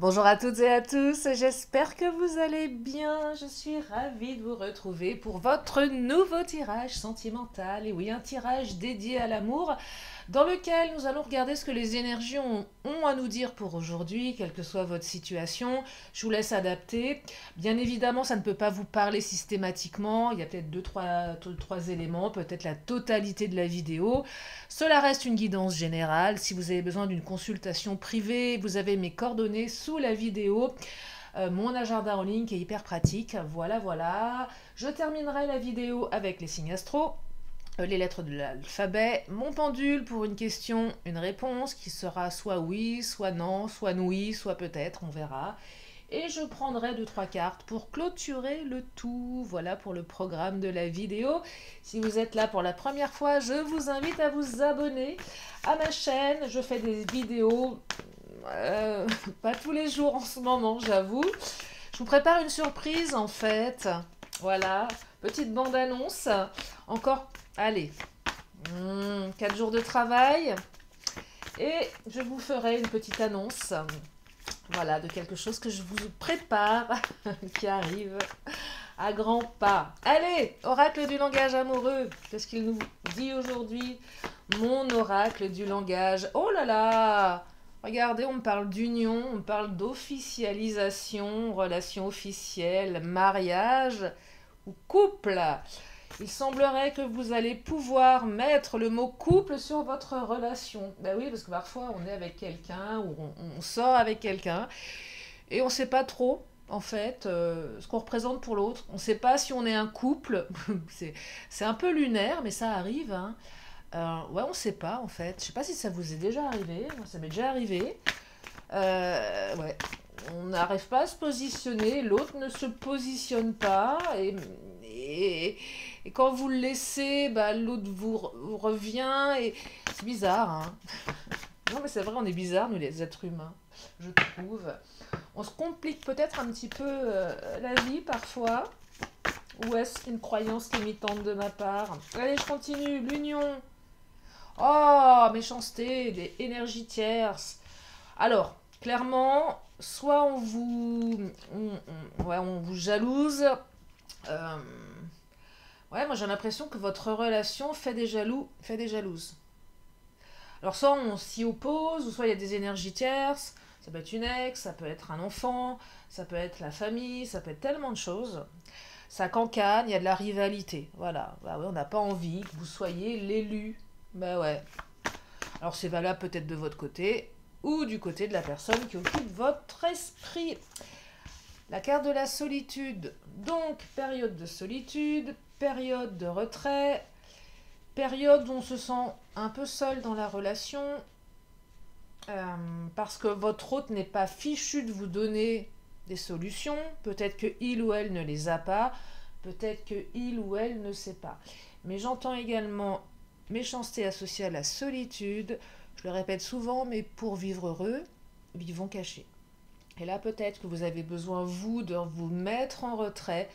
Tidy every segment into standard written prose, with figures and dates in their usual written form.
Bonjour à toutes et à tous, j'espère que vous allez bien. Je suis ravie de vous retrouver pour votre nouveau tirage sentimental. Et oui, un tirage dédié à l'amour dans lequel nous allons regarder ce que les énergies ont à nous dire pour aujourd'hui, quelle que soit votre situation. Je vous laisse adapter. Bien évidemment, ça ne peut pas vous parler systématiquement. Il y a peut-être trois éléments, peut-être la totalité de la vidéo. Cela reste une guidance générale. Si vous avez besoin d'une consultation privée, vous avez mes coordonnées sous la vidéo. Mon agenda en ligne qui est hyper pratique. Voilà, voilà. Je terminerai la vidéo avec les signes astro, les lettres de l'alphabet, mon pendule pour une question, une réponse qui sera soit oui, soit non, soit oui, soit peut-être, on verra. Et je prendrai deux trois cartes pour clôturer le tout. Voilà pour le programme de la vidéo. Si vous êtes là pour la première fois, je vous invite à vous abonner à ma chaîne. Je fais des vidéos, pas tous les jours en ce moment, j'avoue. Je vous prépare une surprise en fait. Voilà, petite bande-annonce. Encore, allez, 4 jours de travail. Et je vous ferai une petite annonce, voilà, de quelque chose que je vous prépare, qui arrive à grands pas. Allez, oracle du langage amoureux. Qu'est-ce qu'il nous dit aujourd'hui? Mon oracle du langage. Oh là là! Regardez, on me parle d'union, on me parle d'officialisation, relation officielle, mariage ou couple. Il semblerait que vous allez pouvoir mettre le mot couple sur votre relation. Ben oui, parce que parfois on est avec quelqu'un ou on sort avec quelqu'un et on ne sait pas trop en fait ce qu'on représente pour l'autre. On ne sait pas si on est un couple. C'est un peu lunaire, mais ça arrive. Hein. Ouais, on ne sait pas en fait. Je ne sais pas si ça vous est déjà arrivé. Moi, ça m'est déjà arrivé. Ouais. On n'arrive pas à se positionner, l'autre ne se positionne pas, et quand vous le laissez, bah, l'autre vous revient, et c'est bizarre. Hein. Non, mais c'est vrai, on est bizarre, nous les êtres humains, je trouve. On se complique peut-être un petit peu la vie parfois, ou est-ce une croyance limitante de ma part? Allez, je continue, l'union. Oh, méchanceté, des énergies tierces. Alors, clairement, soit ouais, on vous jalouse. euh, ouais, moi j'ai l'impression que votre relation fait des jaloux, fait des jalouses. Alors, soit on s'y oppose, ou soit il y a des énergies tierces. Ça peut être une ex, ça peut être un enfant, ça peut être la famille, ça peut être tellement de choses. Ça cancane, il y a de la rivalité. Voilà. Bah ouais, on n'a pas envie que vous soyez l'élu. Bah ouais. Alors c'est valable peut-être de votre côté ou du côté de la personne qui occupe votre esprit. La carte de la solitude. Donc, période de solitude, période de retrait, période où on se sent un peu seul dans la relation, parce que votre hôte n'est pas fichu de vous donner des solutions. Peut-être que il ou elle ne les a pas, peut-être que il ou elle ne sait pas. Mais j'entends également méchanceté associée à la solitude. Je le répète souvent, mais pour vivre heureux, vivons cachés. Et là, peut-être que vous avez besoin, vous, de vous mettre en retrait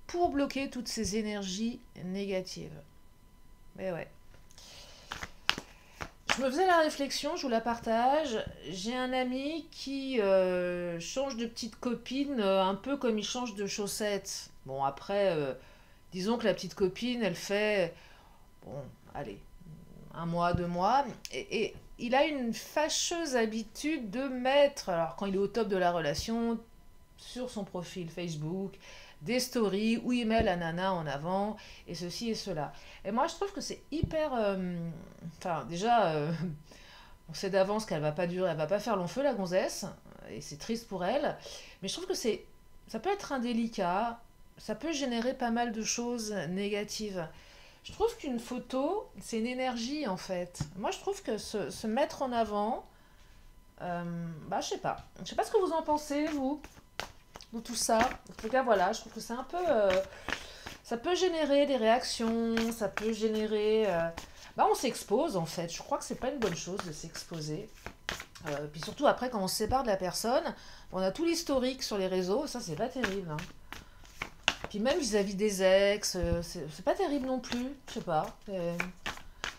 pour bloquer toutes ces énergies négatives. Mais ouais. Je me faisais la réflexion, je vous la partage. J'ai un ami qui change de petite copine un peu comme il change de chaussettes. Bon, après, disons que la petite copine, elle fait, bon, allez, un mois, 2 mois. Et il a une fâcheuse habitude de mettre, alors quand il est au top de la relation, sur son profil Facebook, des stories où il met la nana en avant, et ceci et cela. Et moi, je trouve que c'est hyper... Enfin, déjà, on sait d'avance qu'elle va pas durer, elle va pas faire long feu, la gonzesse, et c'est triste pour elle. Mais je trouve que ça peut être indélicat, ça peut générer pas mal de choses négatives. Je trouve qu'une photo, c'est une énergie en fait. Moi, je trouve que se mettre en avant, bah, je sais pas. Je sais pas ce que vous en pensez, vous, de tout ça. En tout cas, voilà, je trouve que c'est un peu. Ça peut générer des réactions, ça peut générer. Bah, on s'expose en fait. Je crois que c'est pas une bonne chose de s'exposer. Puis surtout après, quand on se sépare de la personne, on a tout l'historique sur les réseaux, ça c'est pas terrible. Hein. Puis même vis-à-vis des ex, c'est pas terrible non plus, je sais pas.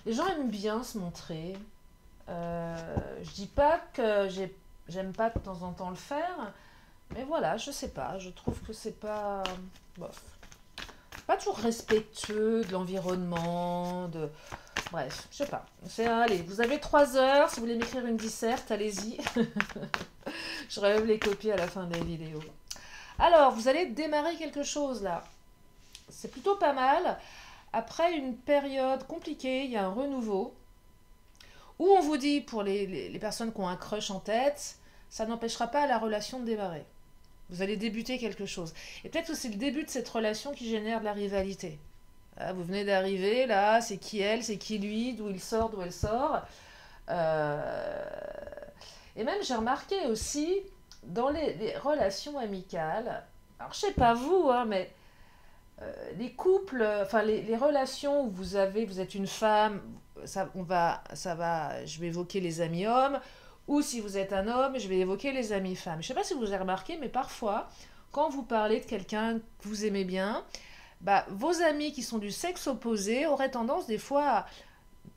Les gens aiment bien se montrer. Je dis pas que j'aime pas de temps en temps le faire. Mais voilà, je sais pas, je trouve que c'est pas... bof. Pas toujours respectueux de l'environnement, de... Bref, je sais pas. Allez, vous avez 3 heures, si vous voulez m'écrire une disserte, allez-y. Je relève les copies à la fin des vidéos. Alors, vous allez démarrer quelque chose là. C'est plutôt pas mal. Après une période compliquée, il y a un renouveau. Où on vous dit, pour les personnes qui ont un crush en tête, ça n'empêchera pas la relation de démarrer. Vous allez débuter quelque chose. Et peut-être que c'est le début de cette relation qui génère de la rivalité. Là, vous venez d'arriver, là, c'est qui elle, c'est qui lui, d'où il sort, d'où elle sort. Euh, Et même, j'ai remarqué aussi, dans les relations amicales, alors je sais pas vous, hein, mais les couples, enfin les relations où vous êtes une femme, je vais évoquer les amis hommes, ou si vous êtes un homme, je vais évoquer les amis femmes. Je sais pas si vous avez remarqué, mais parfois, quand vous parlez de quelqu'un que vous aimez bien, bah, vos amis qui sont du sexe opposé auraient tendance des fois à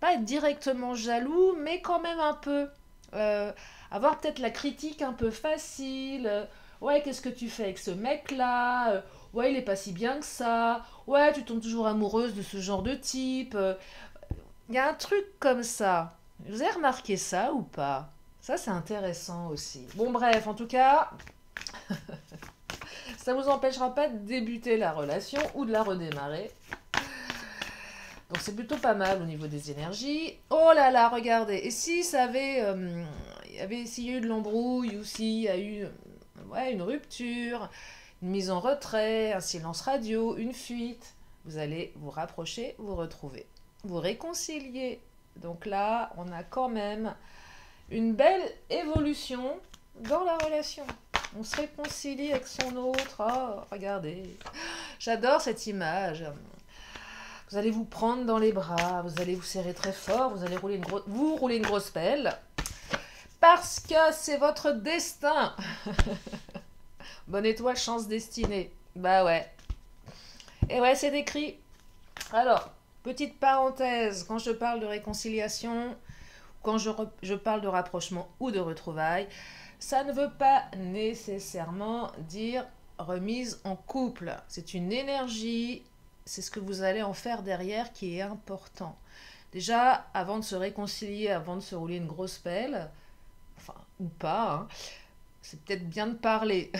pas être directement jaloux, mais quand même un peu. Euh, Avoir peut-être la critique un peu facile. Ouais, qu'est-ce que tu fais avec ce mec-là? Ouais, il est pas si bien que ça. Ouais, tu tombes toujours amoureuse de ce genre de type. Il y a un truc comme ça. Vous avez remarqué ça ou pas? Ça, c'est intéressant aussi. Bon, bref, en tout cas, ça vous empêchera pas de débuter la relation ou de la redémarrer. Donc c'est plutôt pas mal au niveau des énergies. Oh là là, regardez. Et si ça avait, s'il y a eu de l'embrouille ou s'il y a eu ouais, une rupture, une mise en retrait, un silence radio, une fuite, vous allez vous rapprocher, vous retrouver, vous réconcilier. Donc là, on a quand même une belle évolution dans la relation. On se réconcilie avec son autre. Oh, regardez. J'adore cette image. Vous allez vous prendre dans les bras, vous allez vous serrer très fort, vous allez rouler une grosse pelle. Parce que c'est votre destin. Bonne étoile, chance destinée. Bah ouais. Et ouais, c'est écrit. Alors, petite parenthèse, quand je parle de réconciliation, quand je parle de rapprochement ou de retrouvailles, ça ne veut pas nécessairement dire remise en couple. C'est une énergie, c'est ce que vous allez en faire derrière qui est important. Déjà, avant de se réconcilier, avant de se rouler une grosse pelle, enfin, ou pas, hein, c'est peut-être bien de parler.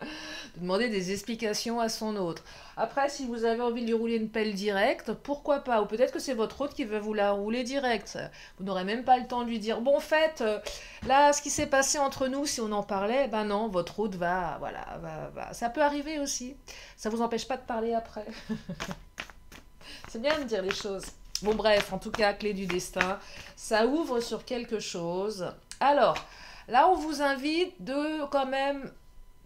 De demander des explications à son autre. Après, si vous avez envie de lui rouler une pelle directe, pourquoi pas? Ou peut-être que c'est votre autre qui veut vous la rouler directe. Vous n'aurez même pas le temps de lui dire, bon, en fait, là, ce qui s'est passé entre nous, si on en parlait, ben non, votre autre va, voilà, va. Ça peut arriver aussi. Ça vous empêche pas de parler après. C'est bien de dire les choses. Bon, bref, en tout cas, clé du destin, ça ouvre sur quelque chose. Alors, là, on vous invite de quand même,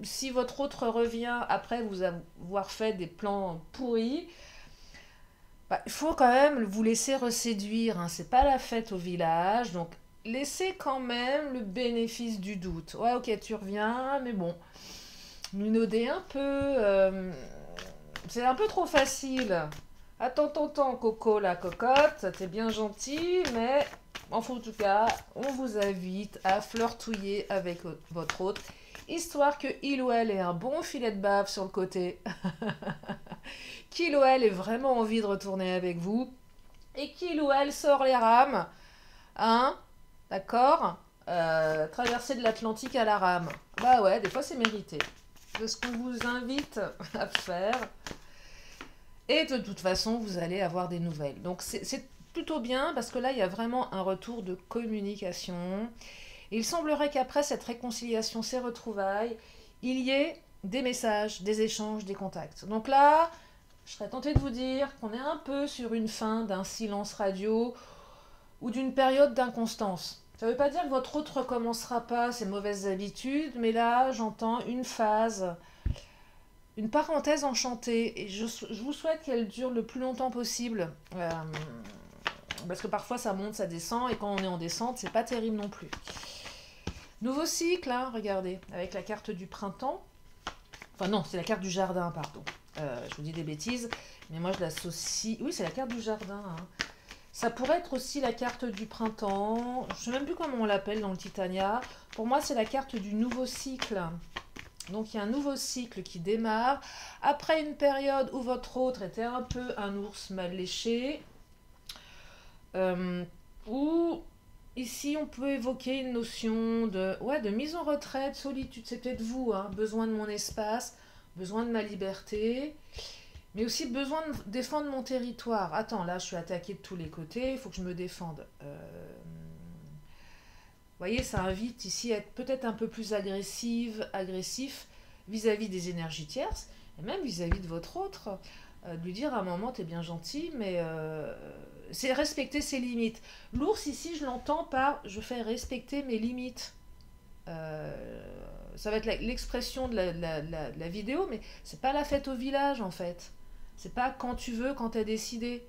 si votre autre revient après vous avoir fait des plans pourris, bah, il faut quand même vous laisser reséduire. Hein. C'est pas la fête au village, donc laissez quand même le bénéfice du doute. Ouais, ok, tu reviens, mais bon, minauder un peu, c'est un peu trop facile. Attends, Coco, la cocotte, t'es bien gentil, mais enfin, en tout cas, on vous invite à flirtouiller avec votre autre, histoire que il ou elle ait un bon filet de bave sur le côté, qu'il ou elle ait vraiment envie de retourner avec vous, et qu'il ou elle sort les rames, hein, d'accord. Traverser de l'Atlantique à la rame. Bah ouais, des fois c'est mérité. C'est ce qu'on vous invite à faire. Et de toute façon, vous allez avoir des nouvelles. Donc c'est plutôt bien parce que là, il y a vraiment un retour de communication. Et il semblerait qu'après cette réconciliation, ces retrouvailles, il y ait des messages, des échanges, des contacts. Donc là, je serais tentée de vous dire qu'on est un peu sur une fin d'un silence radio ou d'une période d'inconstance. Ça ne veut pas dire que votre autre ne recommencera pas ses mauvaises habitudes, mais là, j'entends une phase, une parenthèse enchantée, et je vous souhaite qu'elle dure le plus longtemps possible, parce que parfois ça monte, ça descend, et quand on est en descente, c'est pas terrible non plus. Nouveau cycle, hein, regardez, avec la carte du printemps, enfin non, c'est la carte du jardin, pardon, je vous dis des bêtises, mais moi je l'associe, oui c'est la carte du jardin, hein. Ça pourrait être aussi la carte du printemps. Je ne sais même plus comment on l'appelle dans le Titania. Pour moi, c'est la carte du nouveau cycle. Donc, il y a un nouveau cycle qui démarre. Après une période où votre autre était un peu un ours mal léché. Où, ici, on peut évoquer une notion de mise en retraite, solitude. C'est peut-être vous, hein, besoin de mon espace, besoin de ma liberté. Mais aussi besoin de défendre mon territoire. Attends, là, je suis attaquée de tous les côtés, il faut que je me défende. Vous voyez, ça invite ici à être peut-être un peu plus agressif vis-à-vis des énergies tierces, et même vis-à-vis de votre autre. De lui dire à un moment, t'es bien gentil, mais c'est respecter ses limites. L'ours, ici, je l'entends par je fais respecter mes limites. Ça va être l'expression de la vidéo, mais c'est pas la fête au village en fait. C'est pas quand tu veux, quand t'as décidé.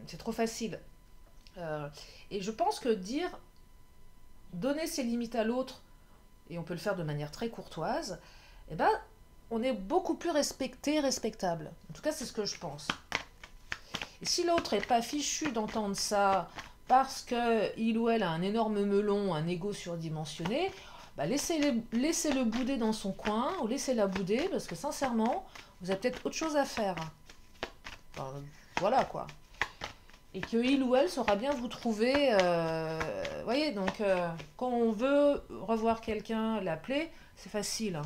C'est trop facile. Et je pense que donner ses limites à l'autre, et on peut le faire de manière très courtoise, eh ben, on est beaucoup plus respecté, respectable. En tout cas, c'est ce que je pense. Et si l'autre est pas fichu d'entendre ça parce que il ou elle a un énorme melon, un ego surdimensionné, bah laissez-le bouder dans son coin ou laissez-la bouder parce que sincèrement, vous avez peut-être autre chose à faire. Enfin, voilà quoi. Et que il ou elle saura bien vous trouver. Voyez, donc quand on veut revoir quelqu'un, l'appeler, c'est facile. Hein.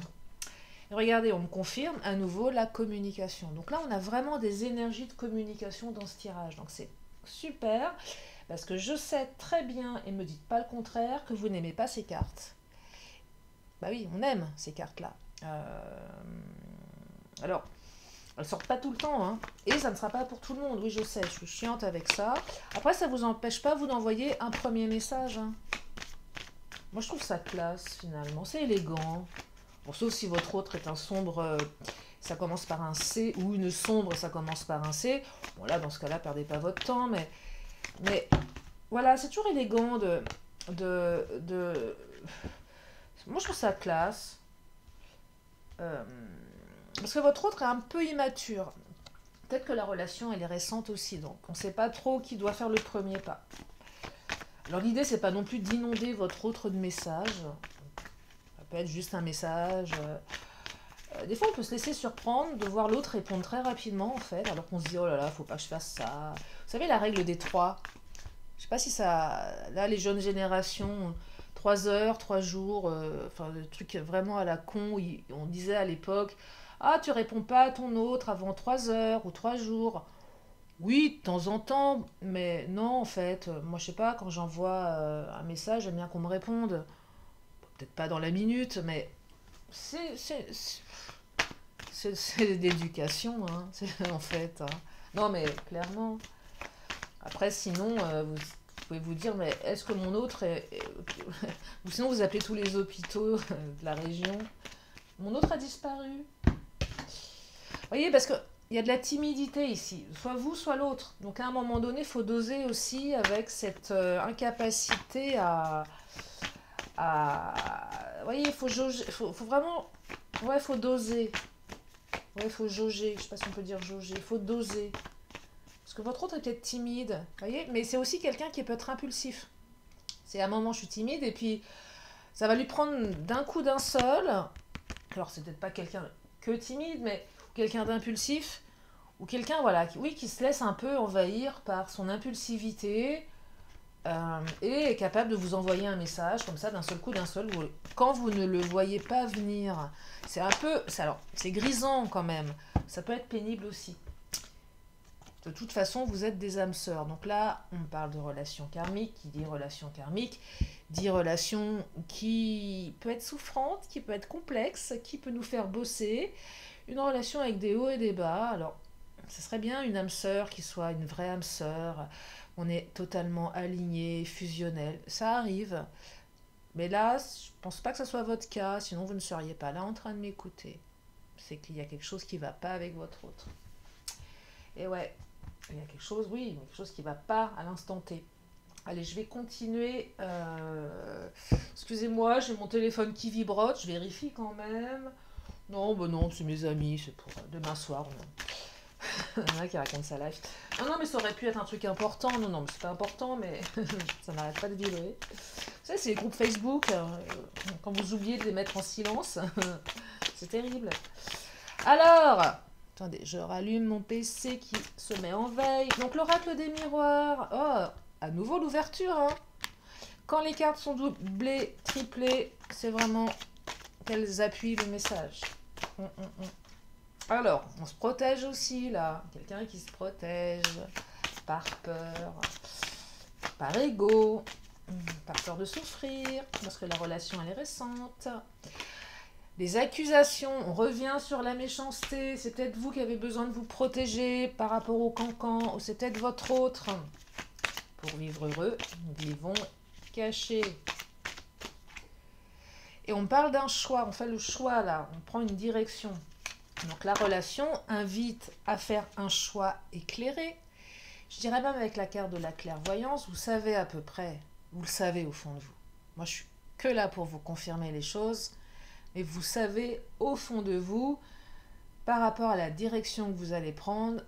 Et regardez, on me confirme à nouveau la communication. Donc là, on a vraiment des énergies de communication dans ce tirage. Donc c'est super parce que je sais très bien, et ne me dites pas le contraire, que vous n'aimez pas ces cartes. Bah oui, on aime ces cartes-là. Alors, elles sortent pas tout le temps, hein. Et ça ne sera pas pour tout le monde. Oui, je sais, je suis chiante avec ça. Après, ça vous empêche pas, vous, d'envoyer un premier message. Hein. Moi, je trouve ça classe, finalement. C'est élégant. Bon, sauf si votre autre est un sombre, ça commence par un C, ou une sombre, ça commence par un C. Bon, là, dans ce cas-là, perdez pas votre temps, mais voilà, c'est toujours élégant de... Moi, je trouve ça classe. Parce que votre autre est un peu immature. Peut-être que la relation, elle est récente aussi, donc on ne sait pas trop qui doit faire le premier pas. Alors l'idée, c'est pas non plus d'inonder votre autre de messages. Ça peut être juste un message. Des fois, on peut se laisser surprendre de voir l'autre répondre très rapidement, en fait, alors qu'on se dit, oh là là, faut pas que je fasse ça. Vous savez, la règle des 3. Je sais pas si ça... Là, les jeunes générations, 3 heures, 3 jours, enfin, des trucs vraiment à la con, on disait à l'époque, ah, tu réponds pas à ton autre avant 3 heures ou 3 jours. Oui, de temps en temps, mais non, en fait, moi, je sais pas, quand j'envoie un message, j'aime bien qu'on me réponde. Peut-être pas dans la minute, mais c'est l'éducation, hein, en fait. Hein. Non, mais clairement. Après, sinon, vous pouvez vous dire, mais est-ce que mon autre ou sinon, vous appelez tous les hôpitaux de la région. Mon autre a disparu. Vous voyez, parce que il y a de la timidité ici, soit vous, soit l'autre. Donc à un moment donné, il faut doser aussi avec cette incapacité vous voyez, il faut jauger, faut vraiment... Ouais, il faut doser. Ouais, il faut jauger. Je sais pas si on peut dire jauger. Il faut doser. Parce que votre autre est peut-être timide. Vous voyez, mais c'est aussi quelqu'un qui peut être impulsif. C'est à un moment, je suis timide, et puis ça va lui prendre d'un coup d'un seul. Alors, c'est peut-être pas quelqu'un que timide, mais quelqu'un d'impulsif. Ou quelqu'un, voilà, qui se laisse un peu envahir par son impulsivité. Et est capable de vous envoyer un message comme ça d'un seul coup, quand vous ne le voyez pas venir. C'est un peu, alors c'est grisant quand même, ça peut être pénible aussi. De toute façon, vous êtes des âmes sœurs. Donc là, on parle de relations karmiques. Qui dit relation karmique dit relation qui peut être souffrante, qui peut être complexe, qui peut nous faire bosser. Une relation avec des hauts et des bas. Alors, ce serait bien une âme sœur qui soit une vraie âme sœur. On est totalement aligné, fusionnel. Ça arrive. Mais là, je pense pas que ce soit votre cas, sinon vous ne seriez pas là en train de m'écouter. C'est qu'il y a quelque chose qui ne va pas avec votre autre. Et ouais, il y a quelque chose, oui, quelque chose qui ne va pas à l'instant T. Allez, je vais continuer. Excusez-moi, j'ai mon téléphone qui vibrote, je vérifie quand même. Non, ben non, c'est mes amis, c'est pour demain soir. Il y en a qui racontent sa life. Non, non, mais ça aurait pu être un truc important. Non, non, mais c'est pas important, mais ça n'arrête pas de vibrer. Vous savez, c'est les groupes Facebook, quand vous oubliez de les mettre en silence, c'est terrible. Alors, attendez, je rallume mon PC qui se met en veille. Donc, l'oracle des miroirs. Oh, à nouveau l'ouverture, hein. Quand les cartes sont doublées, triplées, c'est vraiment qu'elles appuient le message. Alors, on se protège aussi, là. Quelqu'un qui se protège par peur, par ego, par peur de souffrir, parce que la relation, elle est récente. Les accusations, on revient sur la méchanceté. C'est peut-être vous qui avez besoin de vous protéger par rapport au cancan, ou c'est peut-être votre autre. Pour vivre heureux, nous vivons cachés. Et on parle d'un choix, on fait le choix là, on prend une direction. Donc la relation invite à faire un choix éclairé. Je dirais même avec la carte de la clairvoyance, vous savez à peu près, vous le savez au fond de vous. Moi je suis que là pour vous confirmer les choses, mais vous savez au fond de vous, par rapport à la direction que vous allez prendre,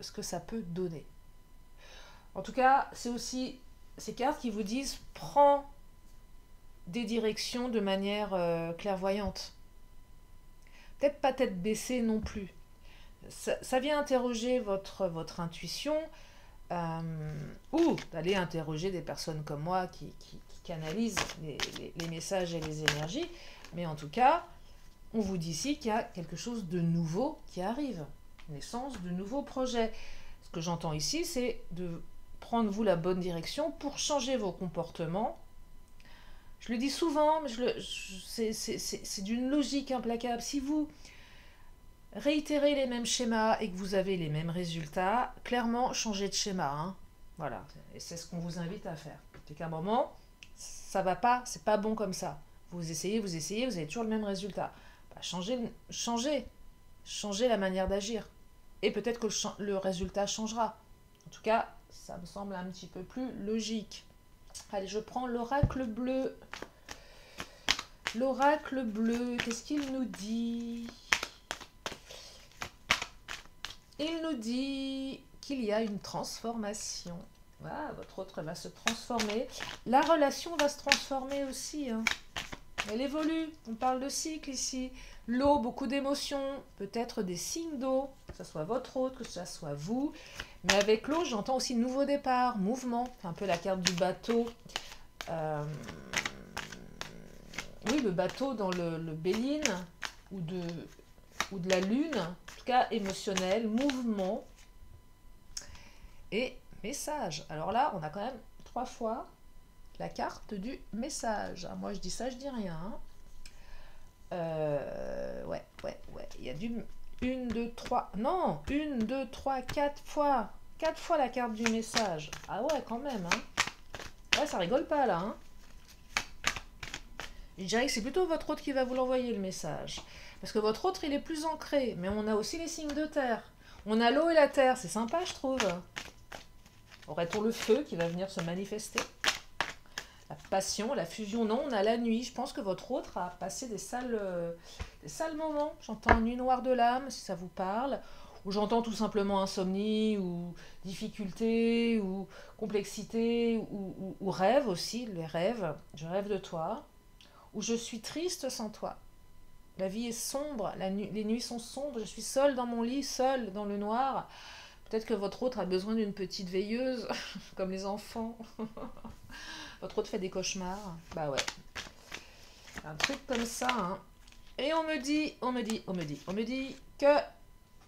ce que ça peut donner. En tout cas, c'est aussi ces cartes qui vous disent prends des directions de manière clairvoyante. Peut-être pas tête baissée non plus. Ça vient interroger votre intuition ou d'aller interroger des personnes comme moi qui canalisent les messages et les énergies. Mais en tout cas, on vous dit ici qu'il y a quelque chose de nouveau qui arrive. Naissance de nouveaux projets. Ce que j'entends ici, c'est de prendre vous la bonne direction pour changer vos comportements. Je le dis souvent, mais c'est d'une logique implacable. Si vous réitérez les mêmes schémas et que vous avez les mêmes résultats, clairement, changez de schéma. Hein. Voilà, et c'est ce qu'on vous invite à faire. C'est qu'à un moment, ça va pas, c'est pas bon comme ça. Vous essayez, vous avez toujours le même résultat. Bah, changez la manière d'agir. Et peut-être que le résultat changera. En tout cas, ça me semble un petit peu plus logique. Allez, je prends l'oracle bleu. L'oracle bleu, qu'est-ce qu'il nous dit? Il nous dit qu'il y a une transformation. Voilà, votre autre va se transformer. La relation va se transformer aussi. Hein. Elle évolue. On parle de cycle ici. L'eau, beaucoup d'émotions. Peut-être des signes d'eau. Que ce soit votre autre, que ce soit vous. Mais avec l'eau, j'entends aussi nouveau départ, mouvement. C'est un peu la carte du bateau. Oui, le bateau dans le Béline ou de la lune. En tout cas, émotionnel, mouvement et message. Alors là, on a quand même 3 fois la carte du message. Ah, moi, je dis ça, je dis rien. Ouais. Il y a du 1, 2, 3. Non, 1, 2, 3, 4 fois. 4 fois la carte du message. Ah ouais, quand même. Hein. Ouais, ça rigole pas là. Hein. Je dirais que c'est plutôt votre autre qui va vous l'envoyer le message. Parce que votre autre, il est plus ancré. Mais on a aussi les signes de terre. On a l'eau et la terre. C'est sympa, je trouve. Aurait-on le feu qui va venir se manifester? La passion, la fusion. Non, on a la nuit. Je pense que votre autre a passé des sales moments. J'entends nuit noire de l'âme, si ça vous parle. Ou j'entends tout simplement insomnie, ou difficulté, ou complexité, ou rêve aussi. Les rêves. Je rêve de toi. Ou je suis triste sans toi. La vie est sombre, les nuits sont sombres, je suis seule dans mon lit, seule dans le noir. Peut-être que votre autre a besoin d'une petite veilleuse, comme les enfants. Votre autre fait des cauchemars. Bah ouais. Un truc comme ça. Hein. Et on me dit que...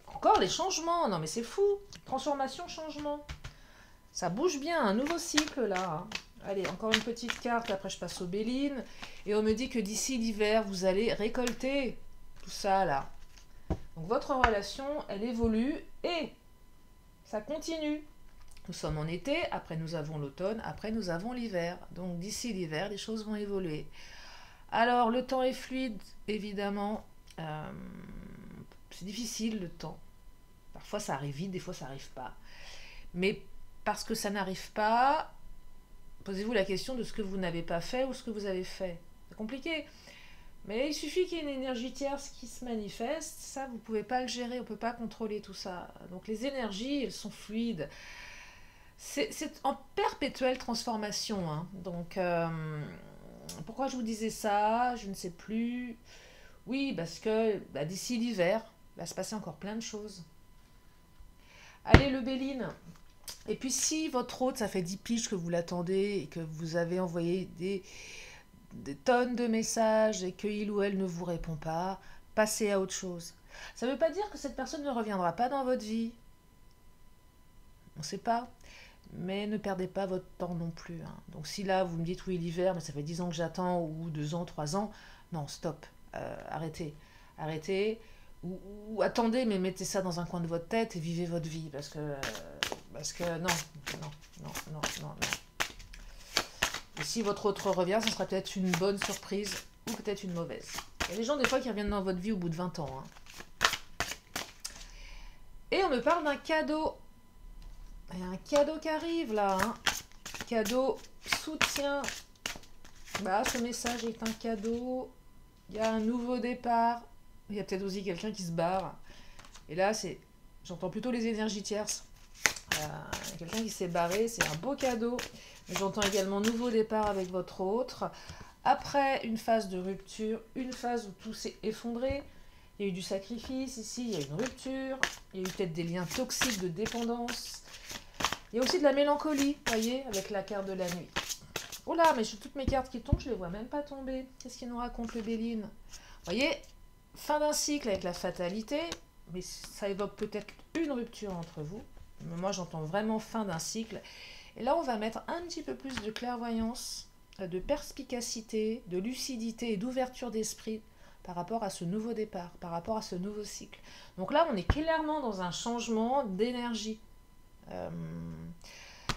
Encore les changements. Non mais c'est fou. Transformation, changement. Ça bouge bien, un nouveau cycle là. Hein. Allez, encore une petite carte, après je passe aux Bélines. Et on me dit que d'ici l'hiver, vous allez récolter tout ça là. Donc votre relation, elle évolue et ça continue. Nous sommes en été, après nous avons l'automne, après nous avons l'hiver. Donc d'ici l'hiver, les choses vont évoluer. Alors le temps est fluide, évidemment. C'est difficile le temps. Parfois ça arrive vite, des fois ça n'arrive pas. Mais parce que ça n'arrive pas... Posez-vous la question de ce que vous n'avez pas fait ou ce que vous avez fait. C'est compliqué. Mais il suffit qu'il y ait une énergie tierce qui se manifeste, ça vous pouvez pas le gérer, on peut pas contrôler tout ça. Donc les énergies, elles sont fluides. C'est en perpétuelle transformation, hein. Donc pourquoi je vous disais ça? Je ne sais plus. Oui, parce que bah, d'ici l'hiver, il va se passer encore plein de choses. Allez, le Béline. Et puis si votre hôte, ça fait 10 piges que vous l'attendez et que vous avez envoyé des tonnes de messages et qu'il ou elle ne vous répond pas, passez à autre chose. Ça ne veut pas dire que cette personne ne reviendra pas dans votre vie. On ne sait pas. Mais ne perdez pas votre temps non plus, hein. Donc si là, vous me dites oui, l'hiver, mais ça fait 10 ans que j'attends, ou 2 ans, 3 ans, non, stop. Arrêtez. Arrêtez. Ou attendez, mais mettez ça dans un coin de votre tête et vivez votre vie. Parce que non, non, non, non, non, non. Et si votre autre revient, ce sera peut-être une bonne surprise ou peut-être une mauvaise. Il y a des gens des fois qui reviennent dans votre vie au bout de 20 ans, hein. Et on me parle d'un cadeau. Il y a un cadeau qui arrive là, hein. Cadeau soutien. Bah, ce message est un cadeau. Il y a un nouveau départ. Il y a peut-être aussi quelqu'un qui se barre. Et là, j'entends plutôt les énergies tierces. Quelqu'un qui s'est barré, c'est un beau cadeau. J'entends également nouveau départ avec votre autre. Après une phase de rupture, une phase où tout s'est effondré. Il y a eu du sacrifice ici, il y a eu une rupture. Il y a eu peut-être des liens toxiques de dépendance. Il y a aussi de la mélancolie, vous voyez, avec la carte de la nuit. Oh là, mais toutes mes cartes qui tombent, je ne les vois même pas tomber. Qu'est-ce qu'il nous raconte le Béline? Vous voyez, fin d'un cycle avec la fatalité, mais ça évoque peut-être une rupture entre vous. Mais moi, j'entends vraiment fin d'un cycle. Et là, on va mettre un petit peu plus de clairvoyance, de perspicacité, de lucidité et d'ouverture d'esprit par rapport à ce nouveau départ, par rapport à ce nouveau cycle. Donc là, on est clairement dans un changement d'énergie.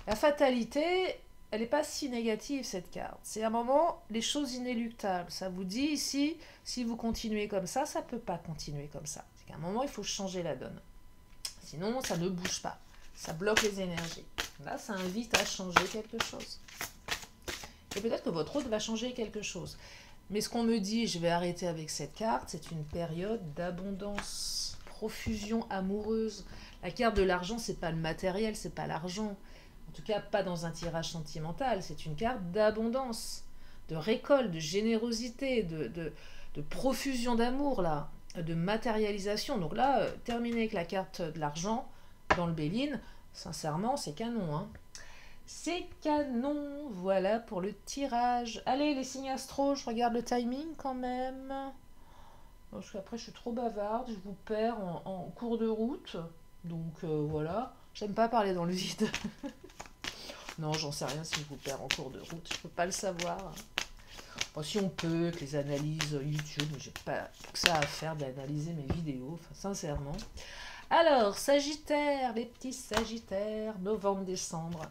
La fatalité, elle n'est pas si négative, cette carte. C'est un moment, les choses inéluctables. Ça vous dit ici, si vous continuez comme ça ne peut pas continuer comme ça. C'est qu'à un moment, il faut changer la donne. Sinon, ça ne bouge pas. Ça bloque les énergies. Là, ça invite à changer quelque chose. Et peut-être que votre hôte va changer quelque chose. Mais ce qu'on me dit, je vais arrêter avec cette carte, c'est une période d'abondance, profusion amoureuse. La carte de l'argent, c'est pas le matériel, c'est pas l'argent. En tout cas, pas dans un tirage sentimental. C'est une carte d'abondance, de récolte, de générosité, de profusion d'amour, là, de matérialisation. Donc là, terminer avec la carte de l'argent dans le Béline, sincèrement, c'est canon, hein. C'est canon, voilà pour le tirage. Allez, les signes astro, je regarde le timing quand même. Parce qu'après, je suis trop bavarde, je vous perds en cours de route. Donc voilà, j'aime pas parler dans le vide. Non, j'en sais rien si je vous perds en cours de route, je peux pas le savoir. Bon, si on peut, que les analyses YouTube, j'ai pas que ça à faire d'analyser mes vidéos, enfin, sincèrement. Alors, Sagittaire, les petits Sagittaires, novembre-décembre.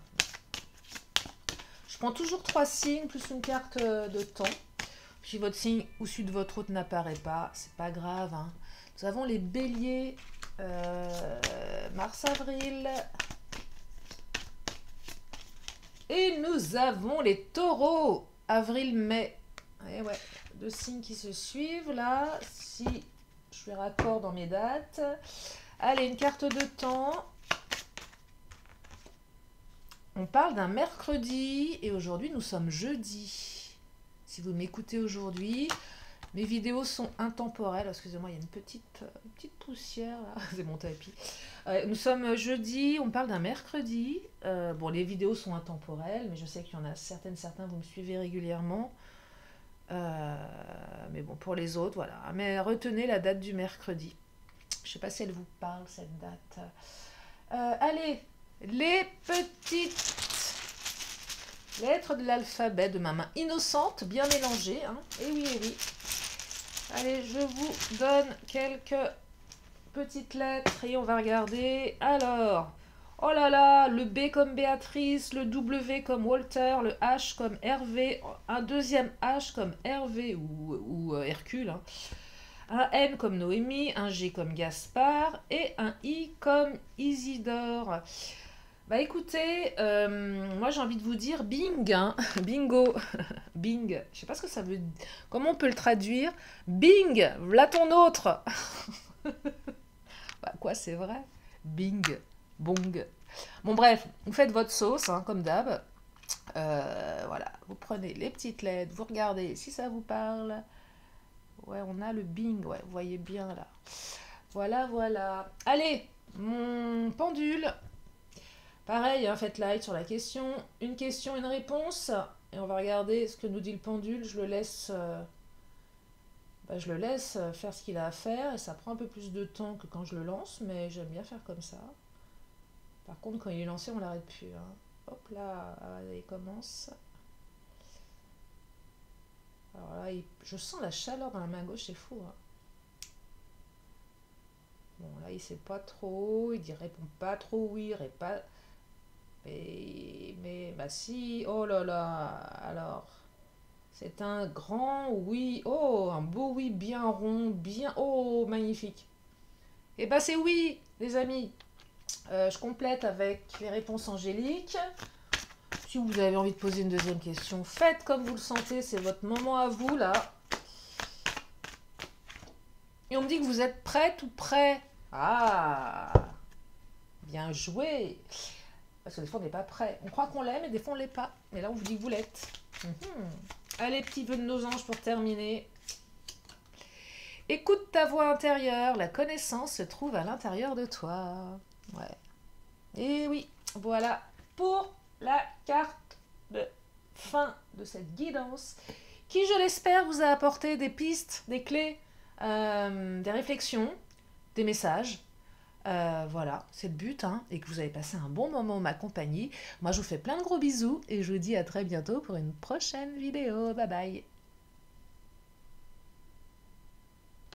Je prends toujours 3 signes plus une carte de temps. Si votre signe au sud de votre hôte n'apparaît pas, c'est pas grave, hein. Nous avons les béliers, mars-avril. Et nous avons les taureaux, avril-mai. Et ouais, 2 signes qui se suivent là. Si je suis raccord dans mes dates. Allez, une carte de temps. On parle d'un mercredi et aujourd'hui nous sommes jeudi. Si vous m'écoutez aujourd'hui, mes vidéos sont intemporelles. Excusez-moi, il y a une petite poussière là. C'est mon tapis. Nous sommes jeudi, on parle d'un mercredi. Bon, les vidéos sont intemporelles, mais je sais qu'il y en a certains, vous me suivez régulièrement. Mais bon, pour les autres, voilà. Mais retenez la date du mercredi. Je ne sais pas si elle vous parle, cette date. Allez, les petites lettres de l'alphabet de ma main innocente, bien mélangées, hein. Et oui, et oui. Allez, je vous donne quelques petites lettres et on va regarder. Alors, oh là là, le B comme Béatrice, le W comme Walter, le H comme Hervé, un deuxième H comme Hervé ou Hercule, hein. Un N comme Noémie, un G comme Gaspard et un I comme Isidore. Bah écoutez, moi j'ai envie de vous dire bing, hein. Bingo, bing. Je sais pas ce que ça veut dire. Comment on peut le traduire? Bing, voilà ton autre. Bah quoi, c'est vrai? Bing, bong. Bon bref, vous faites votre sauce, hein, comme d'hab. Voilà, vous prenez les petites lettres, vous regardez si ça vous parle. Ouais, on a le bing, ouais, vous voyez bien là. Voilà, voilà. Allez, mon pendule. Pareil, hein, faites like sur la question. Une question, une réponse. Et on va regarder ce que nous dit le pendule. Je le laisse faire ce qu'il a à faire. Et ça prend un peu plus de temps que quand je le lance. Mais j'aime bien faire comme ça. Par contre, quand il est lancé, on l'arrête plus, hein. Hop là, il commence. Alors là, je sens la chaleur dans la main gauche, c'est fou, hein. Bon, là, il sait pas trop. Il répond pas trop oui, il répond pas. Bah si, oh là là, alors, c'est un grand oui, oh, un beau oui bien rond, bien, oh, magnifique. Et bah c'est oui, les amis. Je complète avec les réponses angéliques. Si vous avez envie de poser une deuxième question, faites comme vous le sentez, c'est votre moment à vous, là. Et on me dit que vous êtes prête ou prêt. Ah, bien joué. Parce que des fois, on n'est pas prêt. On croit qu'on l'est, mais des fois, on ne l'est pas. Et là, on vous dit que vous l'êtes. Allez, petit vœu de nos anges pour terminer. Écoute ta voix intérieure. La connaissance se trouve à l'intérieur de toi. Ouais. Et oui, voilà pour la carte de fin de cette guidance qui, je l'espère, vous a apporté des pistes, des clés, des réflexions, des messages. Voilà, c'est le but, hein, et que vous avez passé un bon moment en ma compagnie. Moi, je vous fais plein de gros bisous et je vous dis à très bientôt pour une prochaine vidéo. Bye bye.